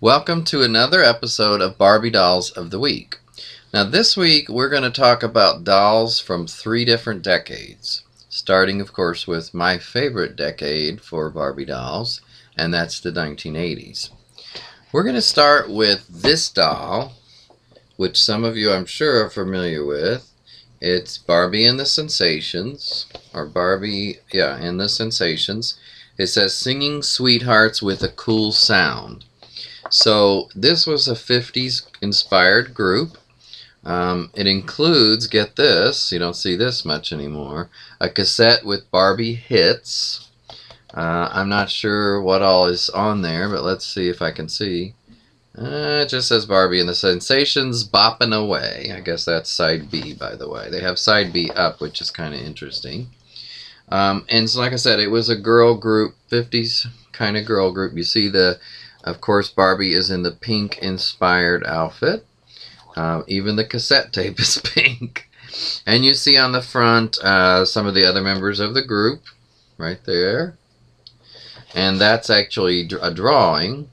Welcome to another episode of Barbie Dolls of the Week. Now this week we're going to talk about dolls from 3 different decades. Starting of course with my favorite decade for Barbie dolls, and that's the 1980s. We're going to start with this doll, which some of you I'm sure are familiar with. It's Barbie and the Sensations, or Barbie, and the Sensations. It says Singing Sweethearts with a Cool Sound. So this was a 50s inspired group. It includes, get this, you don't see this much anymore, a cassette with Barbie hits. I'm not sure what all is on there, but let's see if I can see. It just says Barbie and the Sensations Boppin' Away. I guess that's side B, by the way. They have side B up, which is kind of interesting. And so like I said, it was a girl group, 50s kind of girl group. You see of course, Barbie is in the pink-inspired outfit. Even the cassette tape is pink. And you see on the front some of the other members of the group, right there. And that's actually a drawing.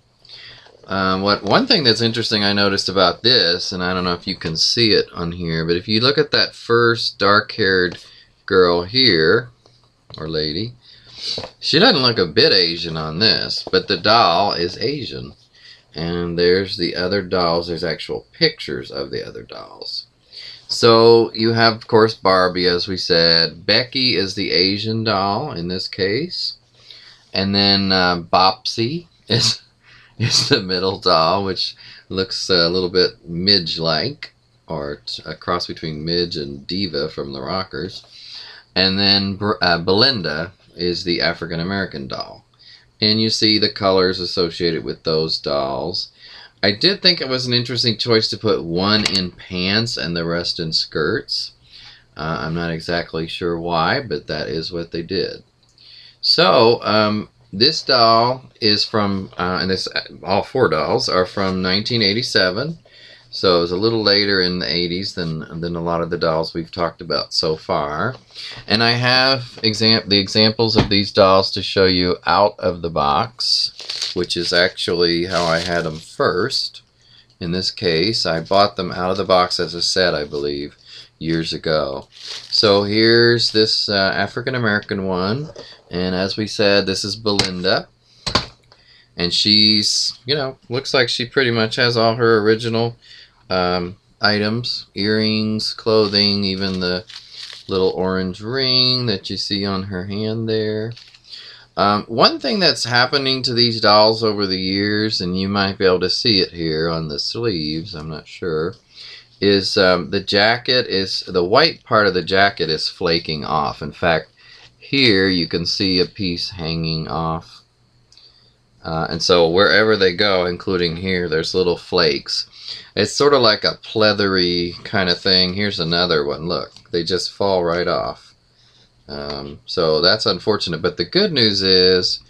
One thing that's interesting I noticed about this, and I don't know if you can see it on here, but if you look at that first dark-haired girl here, or lady, she doesn't look a bit Asian on this, but the doll is Asian. And there's the other dolls. There's actual pictures of the other dolls. So you have, of course, Barbie, as we said. Becky is the Asian doll in this case. And then Bopsy is the middle doll, which looks a little bit Midge-like, or a cross between Midge and Diva from the Rockers. And then Belinda is the African American doll. And you see the colors associated with those dolls. I did think it was an interesting choice to put one in pants and the rest in skirts. I'm not exactly sure why, but that is what they did. So, this doll is from, all 4 dolls are from 1987. So it was a little later in the 80s than a lot of the dolls we've talked about so far. And I have the examples of these dolls to show you out of the box, which is actually how I had them first. In this case, I bought them out of the box as a set, I believe, years ago. So here's this African American one. And as we said, this is Belinda. And she's, looks like she pretty much has all her original items, earrings, clothing, even the little orange ring that you see on her hand there. One thing that's happening to these dolls over the years, and you might be able to see it here on the sleeves, I'm not sure, is the jacket the white part of the jacket is flaking off. In fact, here you can see a piece hanging off. And so wherever they go, including here, there's little flakes. It's sort of like a pleathery kind of thing. Here's another one. Look, they just fall right off. So that's unfortunate. But the good news is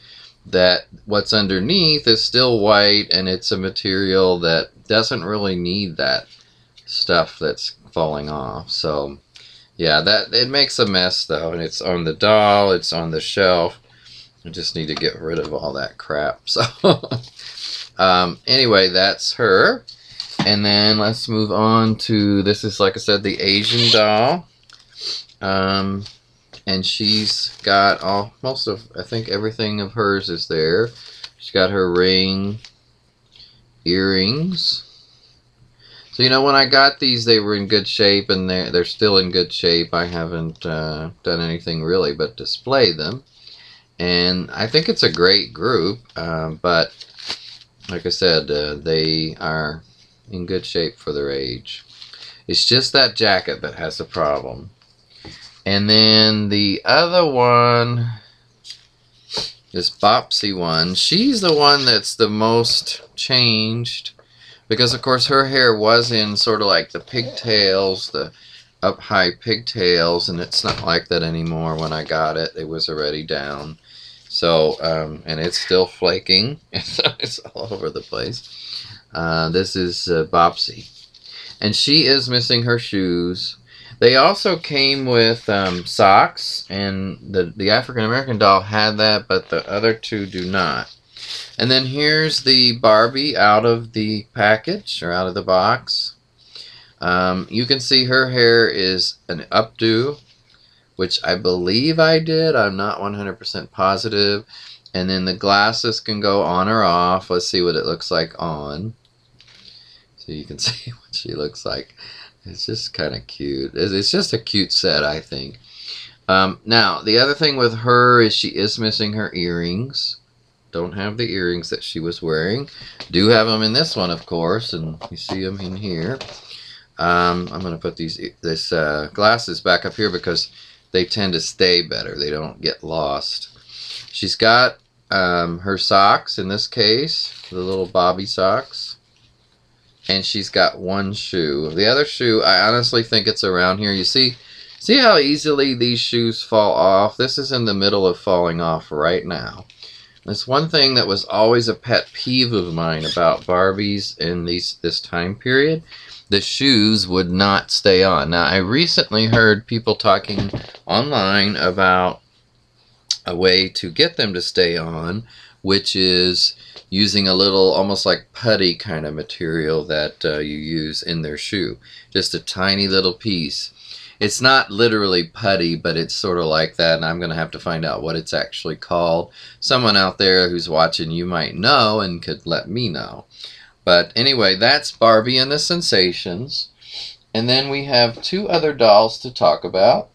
that what's underneath is still white, and it's a material that doesn't really need that stuff that's falling off. So yeah, it makes a mess though, and it's on the doll, it's on the shelf. I just need to get rid of all that crap. So anyway, that's her. And then let's move on to, this is, like I said, the Asian doll. And she's got I think everything of hers is there. She's got her ring, earrings. So, when I got these, they were in good shape, and they're still in good shape. I haven't done anything really but display them. And I think it's a great group, but like I said, they are in good shape for their age. It's just that jacket that has a problem. And then the other one, this Bopsy one, she's the one that's the most changed, because of course her hair was in sort of like the pigtails, the up high pigtails, and it's not like that anymore. When I got it, it was already down. So, and it's still flaking. It's all over the place. This is Bopsy. And she is missing her shoes. They also came with socks, and the African American doll had that, but the other 2 do not. And then here's the Barbie out of the package, or out of the box. You can see her hair is an updo, which I believe I did. I'm not 100% positive. And then the glasses can go on or off. Let's see what it looks like on. So you can see what she looks like. It's just kind of cute. It's just a cute set, I think. Now, the other thing with her is she is missing her earrings. Don't have the earrings that she was wearing. Do have them in this one, of course, and you see them in here. I'm going to put these glasses back up here because they tend to stay better. They don't get lost. She's got her socks in this case, the little Bobby socks. And she's got one shoe. The other shoe, I honestly think it's around here. You see how easily these shoes fall off? This is in the middle of falling off right now. That's one thing that was always a pet peeve of mine about Barbies in this time period. The shoes would not stay on. Now, I recently heard people talking online about a way to get them to stay on, which is using a little, almost like putty kind of material that you use in their shoe. Just a tiny little piece. It's not literally putty, but it's sort of like that, and I'm going to have to find out what it's actually called. Someone out there who's watching, you might know and could let me know. But anyway, that's Barbie and the Sensations. And then we have two other dolls to talk about.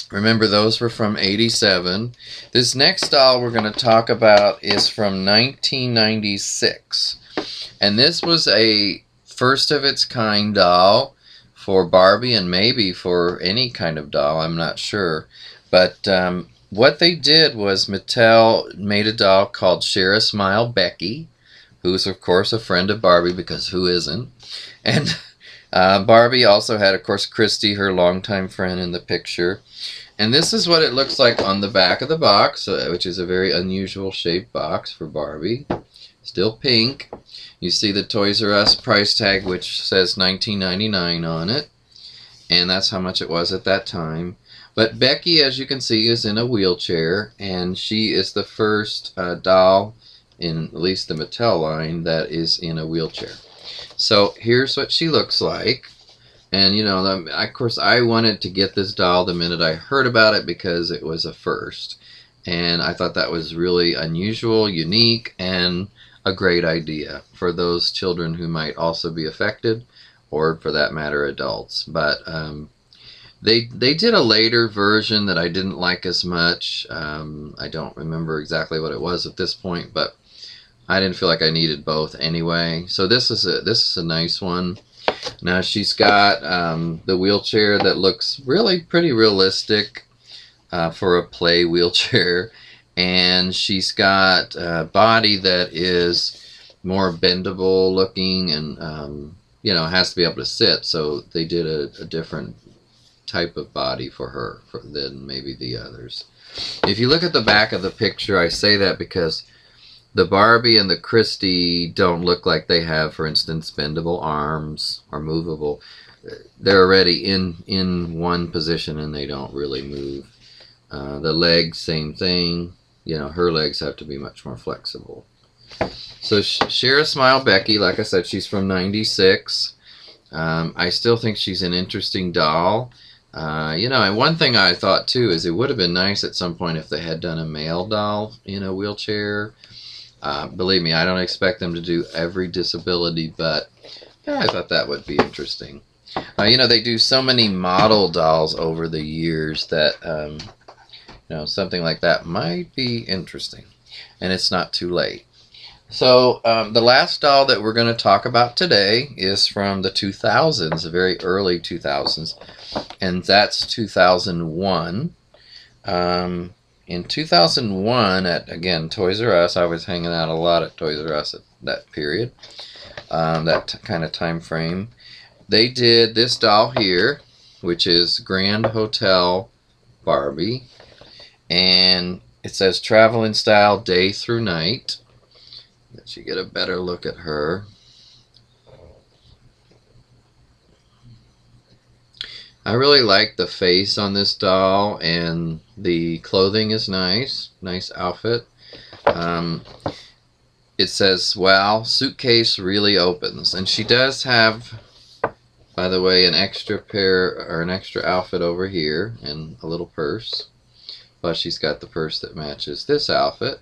Remember, those were from '87. This next doll we're going to talk about is from 1996. And this was a first of its kind doll for Barbie, and maybe for any kind of doll, I'm not sure. But what they did was Mattel made a doll called Share a Smile Becky, who's of course a friend of Barbie, because who isn't? And Barbie also had, of course, Christy, her longtime friend, in the picture. And this is what it looks like on the back of the box, which is a very unusual shaped box for Barbie. Still pink. You see the Toys R Us price tag, which says $19.99 on it. And that's how much it was at that time. But Becky, as you can see, is in a wheelchair. And she is the first doll in at least the Mattel line that is in a wheelchair. So here's what she looks like. And, you know, of course, I wanted to get this doll the minute I heard about it because it was a first. And I thought that was really unusual, unique, and a great idea for those children who might also be affected, or for that matter, adults. But they did a later version that I didn't like as much. I don't remember exactly what it was at this point, but I didn't feel like I needed both anyway. So this is a nice one. Now she's got the wheelchair that looks really pretty realistic for a play wheelchair, and she's got a body that is more bendable looking, and you know, has to be able to sit. So they did a different type of body for her than maybe the others. If you look at the back of the picture, I say that because the Barbie and the Christy don't look like they have, for instance, bendable arms or movable. They're already in one position and they don't really move. The legs, same thing. You know, her legs have to be much more flexible. So Share a Smile Becky, like I said, she's from '96. I still think she's an interesting doll. You know, and one thing I thought too is it would have been nice at some point if they had done a male doll in a wheelchair. Believe me, I don't expect them to do every disability, but yeah, I thought that would be interesting. You know, they do so many model dolls over the years that, you know, something like that might be interesting. And it's not too late. So, the last doll that we're going to talk about today is from the 2000s, the very early 2000s. And that's 2001. In 2001, at, again, Toys R Us, I was hanging out a lot at Toys R Us at that period, that kind of time frame. They did this doll here, which is Grand Hotel Barbie, and it says Travel in Style Day through Night. Let you get a better look at her. I really like the face on this doll, and the clothing is nice. Nice outfit. it says, wow, suitcase really opens. And she does have, by the way, an extra pair or an extra outfit over here and a little purse. Plus she's got the purse that matches this outfit.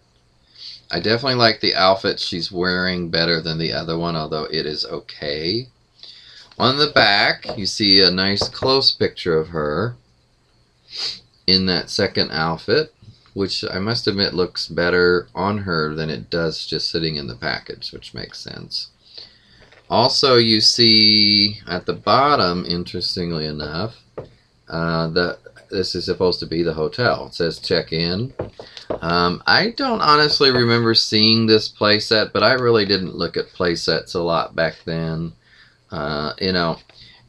I definitely like the outfit she's wearing better than the other one, although it is okay. On the back, you see a nice close picture of her in that second outfit, which I must admit looks better on her than it does just sitting in the package, which makes sense. Also, you see at the bottom, interestingly enough, this is supposed to be the hotel. It says check in. I don't honestly remember seeing this playset, but I really didn't look at playsets a lot back then. You know,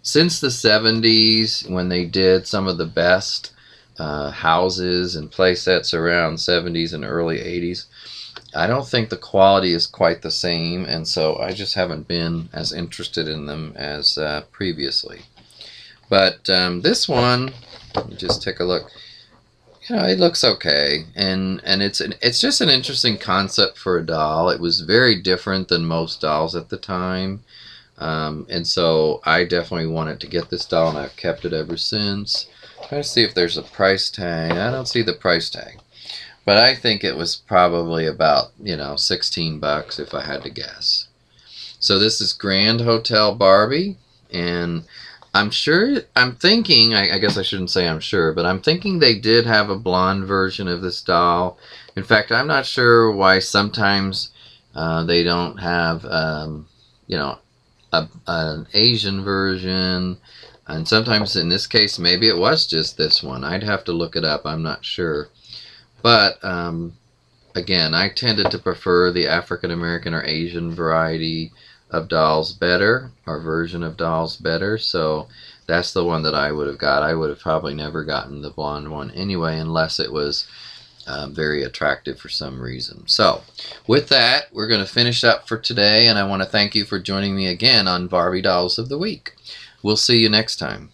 since the 70s, when they did some of the best houses and playsets around 70s and early 80s, I don't think the quality is quite the same, and so I just haven't been as interested in them as previously. But this one, just take a look. You know, it looks okay, and it's just an interesting concept for a doll. It was very different than most dolls at the time, and so I definitely wanted to get this doll, and I've kept it ever since. Try to see if there's a price tag. I don't see the price tag, but I think it was probably about, you know, 16 bucks if I had to guess. So this is Grand Hotel Barbie, and I'm thinking, I guess I shouldn't say I'm sure, but I'm thinking they did have a blonde version of this doll. In fact, I'm not sure why sometimes they don't have, you know, an Asian version. And sometimes in this case, maybe it was just this one. I'd have to look it up. I'm not sure. But, again, I tended to prefer the African American or Asian variety of dolls better, or version of dolls better, so that's the one that I would have got. I would have probably never gotten the blonde one anyway, unless it was very attractive for some reason. So with that, we're going to finish up for today, and I want to thank you for joining me again on Barbie Dolls of the Week. We'll see you next time.